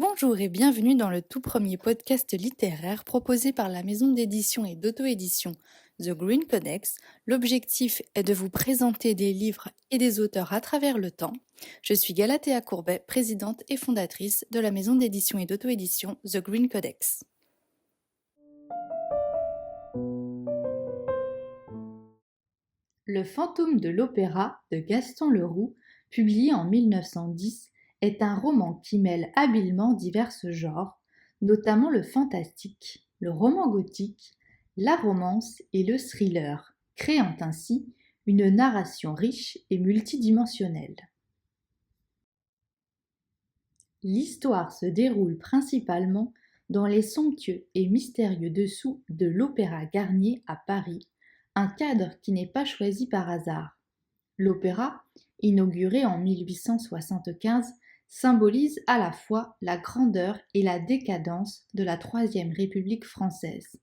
Bonjour et bienvenue dans le tout premier podcast littéraire proposé par la maison d'édition et d'auto-édition The Green Codex. L'objectif est de vous présenter des livres et des auteurs à travers le temps. Je suis Galatea Courbet, présidente et fondatrice de la maison d'édition et d'auto-édition The Green Codex. Le fantôme de l'opéra de Gaston Leroux, publié en 1910, est un roman qui mêle habilement divers genres, notamment le fantastique, le roman gothique, la romance et le thriller, créant ainsi une narration riche et multidimensionnelle. L'histoire se déroule principalement dans les somptueux et mystérieux dessous de l'Opéra Garnier à Paris, un cadre qui n'est pas choisi par hasard. L'opéra, inauguré en 1875, symbolise à la fois la grandeur et la décadence de la Troisième République française.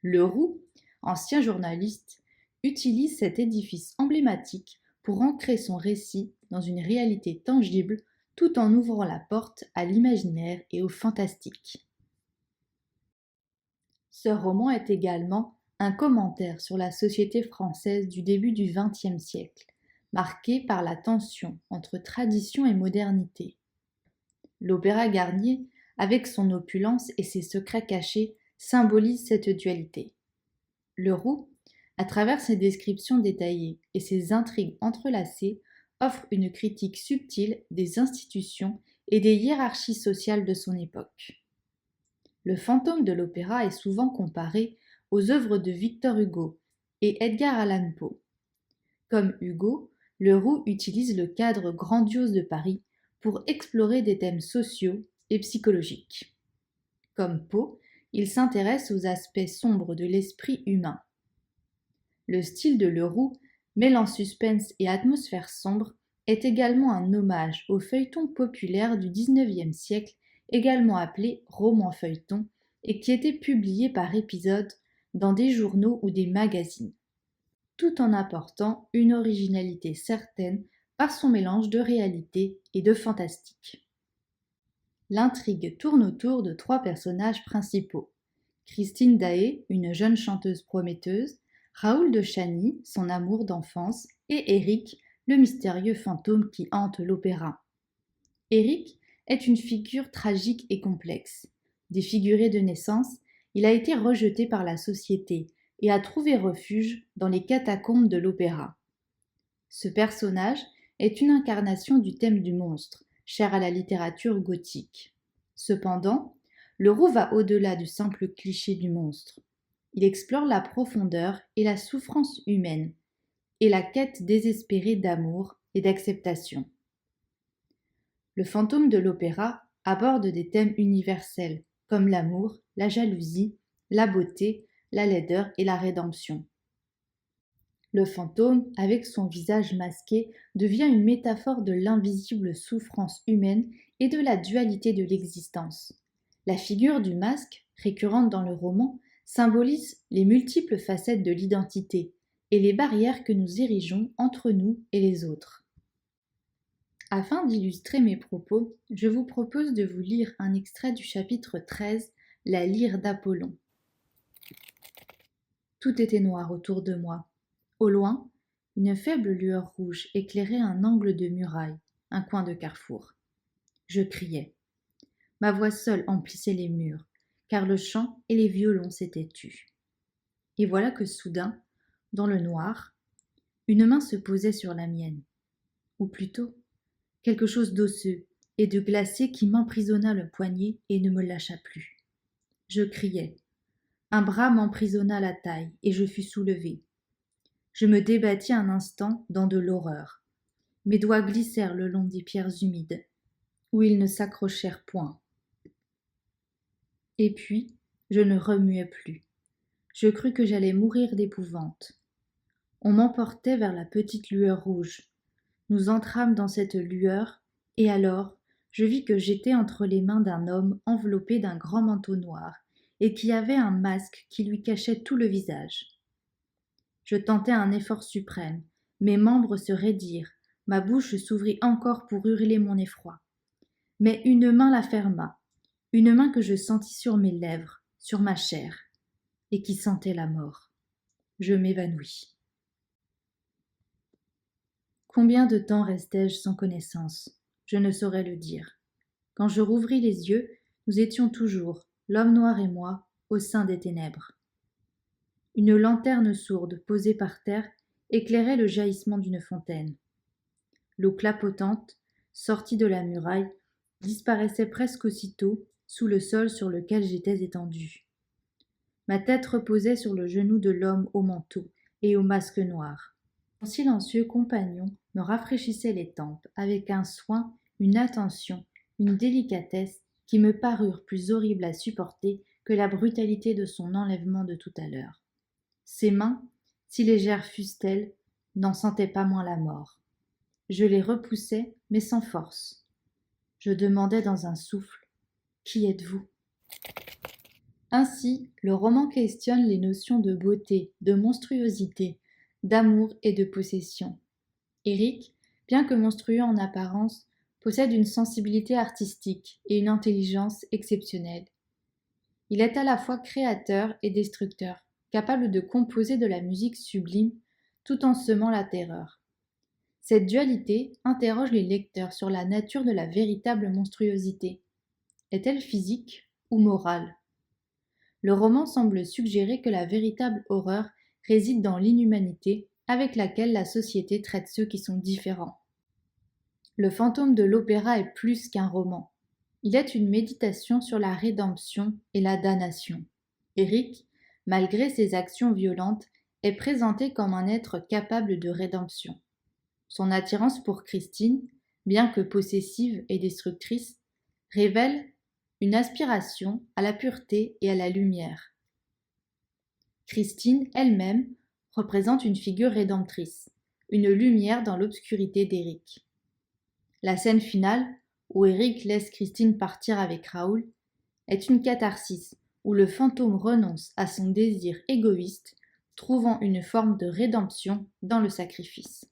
Leroux, ancien journaliste, utilise cet édifice emblématique pour ancrer son récit dans une réalité tangible tout en ouvrant la porte à l'imaginaire et au fantastique. Ce roman est également un commentaire sur la société française du début du XXe siècle, marquée par la tension entre tradition et modernité. L'Opéra Garnier, avec son opulence et ses secrets cachés, symbolise cette dualité. Leroux, à travers ses descriptions détaillées et ses intrigues entrelacées, offre une critique subtile des institutions et des hiérarchies sociales de son époque. Le fantôme de l'opéra est souvent comparé aux œuvres de Victor Hugo et Edgar Allan Poe. Comme Hugo, Leroux utilise le cadre grandiose de Paris pour explorer des thèmes sociaux et psychologiques. Comme Poe, il s'intéresse aux aspects sombres de l'esprit humain. Le style de Leroux, mêlant suspense et atmosphère sombre, est également un hommage au feuilleton populaire du XIXe siècle, également appelé roman-feuilleton, et qui était publié par épisodes dans des journaux ou des magazines, tout en apportant une originalité certaine par son mélange de réalité et de fantastique. L'intrigue tourne autour de trois personnages principaux. Christine Daae, une jeune chanteuse prometteuse, Raoul de Chagny, son amour d'enfance, et Éric, le mystérieux fantôme qui hante l'opéra. Éric est une figure tragique et complexe. Défiguré de naissance, il a été rejeté par la société et a trouvé refuge dans les catacombes de l'opéra. Ce personnage est une incarnation du thème du monstre, cher à la littérature gothique. Cependant, Leroux va au-delà du simple cliché du monstre. Il explore la profondeur et la souffrance humaine, et la quête désespérée d'amour et d'acceptation. Le fantôme de l'opéra aborde des thèmes universels, comme l'amour, la jalousie, la beauté, la laideur et la rédemption. Le fantôme, avec son visage masqué, devient une métaphore de l'invisible souffrance humaine et de la dualité de l'existence. La figure du masque, récurrente dans le roman, symbolise les multiples facettes de l'identité et les barrières que nous érigeons entre nous et les autres. Afin d'illustrer mes propos, je vous propose de vous lire un extrait du chapitre 13, La lyre d'Apollon. Tout était noir autour de moi. Au loin, une faible lueur rouge éclairait un angle de muraille, un coin de carrefour. Je criais. Ma voix seule emplissait les murs, car le chant et les violons s'étaient tus. Et voilà que soudain, dans le noir, une main se posait sur la mienne. Ou plutôt, quelque chose d'osseux et de glacé qui m'emprisonna le poignet et ne me lâcha plus. Je criais. Un bras m'emprisonna la taille et je fus soulevée. Je me débattis un instant dans de l'horreur. Mes doigts glissèrent le long des pierres humides, où ils ne s'accrochèrent point. Et puis, je ne remuais plus. Je crus que j'allais mourir d'épouvante. On m'emportait vers la petite lueur rouge. Nous entrâmes dans cette lueur, et alors, je vis que j'étais entre les mains d'un homme enveloppé d'un grand manteau noir, et qui avait un masque qui lui cachait tout le visage. Je tentai un effort suprême, mes membres se raidirent, ma bouche s'ouvrit encore pour hurler mon effroi. Mais une main la ferma, une main que je sentis sur mes lèvres, sur ma chair, et qui sentait la mort. Je m'évanouis. Combien de temps restai-je sans connaissance? Je ne saurais le dire. Quand je rouvris les yeux, nous étions toujours, l'homme noir et moi, au sein des ténèbres. Une lanterne sourde posée par terre éclairait le jaillissement d'une fontaine. L'eau clapotante, sortie de la muraille, disparaissait presque aussitôt sous le sol sur lequel j'étais étendu. Ma tête reposait sur le genou de l'homme au manteau et au masque noir. Mon silencieux compagnon me rafraîchissait les tempes avec un soin, une attention, une délicatesse qui me parurent plus horribles à supporter que la brutalité de son enlèvement de tout à l'heure. Ses mains, si légères fussent-elles, n'en sentaient pas moins la mort. Je les repoussai, mais sans force. Je demandai dans un souffle « Qui êtes-vous » Ainsi, le roman questionne les notions de beauté, de monstruosité, d'amour et de possession. Éric, bien que monstrueux en apparence, possède une sensibilité artistique et une intelligence exceptionnelle. Il est à la fois créateur et destructeur, capable de composer de la musique sublime tout en semant la terreur. Cette dualité interroge les lecteurs sur la nature de la véritable monstruosité. Est-elle physique ou morale ? Le roman semble suggérer que la véritable horreur réside dans l'inhumanité avec laquelle la société traite ceux qui sont différents. Le fantôme de l'opéra est plus qu'un roman. Il est une méditation sur la rédemption et la damnation. Éric, malgré ses actions violentes, est présenté comme un être capable de rédemption. Son attirance pour Christine, bien que possessive et destructrice, révèle une aspiration à la pureté et à la lumière. Christine, elle-même, représente une figure rédemptrice, une lumière dans l'obscurité d'Éric. La scène finale, où Éric laisse Christine partir avec Raoul, est une catharsis où le fantôme renonce à son désir égoïste, trouvant une forme de rédemption dans le sacrifice.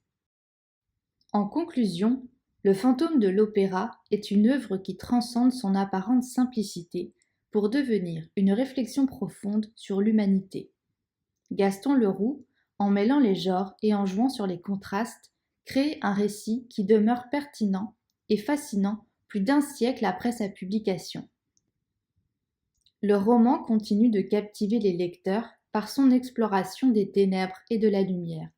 En conclusion, Le fantôme de l'opéra est une œuvre qui transcende son apparente simplicité pour devenir une réflexion profonde sur l'humanité. Gaston Leroux, en mêlant les genres et en jouant sur les contrastes, crée un récit qui demeure pertinent et fascinant plus d'un siècle après sa publication. Le roman continue de captiver les lecteurs par son exploration des ténèbres et de la lumière,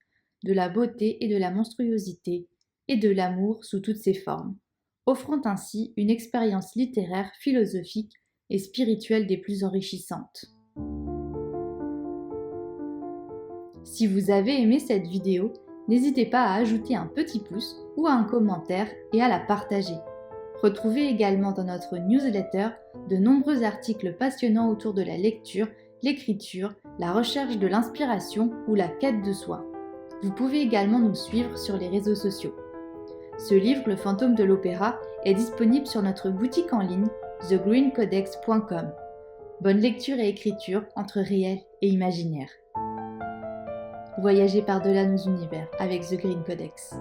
de la beauté et de la monstruosité, et de l'amour sous toutes ses formes, offrant ainsi une expérience littéraire, philosophique et spirituelle des plus enrichissantes. Si vous avez aimé cette vidéo, n'hésitez pas à ajouter un petit pouce ou un commentaire et à la partager. Retrouvez également dans notre newsletter de nombreux articles passionnants autour de la lecture, l'écriture, la recherche de l'inspiration ou la quête de soi. Vous pouvez également nous suivre sur les réseaux sociaux. Ce livre, Le fantôme de l'opéra, est disponible sur notre boutique en ligne thegreencodex.com. Bonne lecture et écriture entre réel et imaginaire. Voyagez par-delà nos univers avec The Green Codex.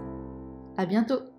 À bientôt!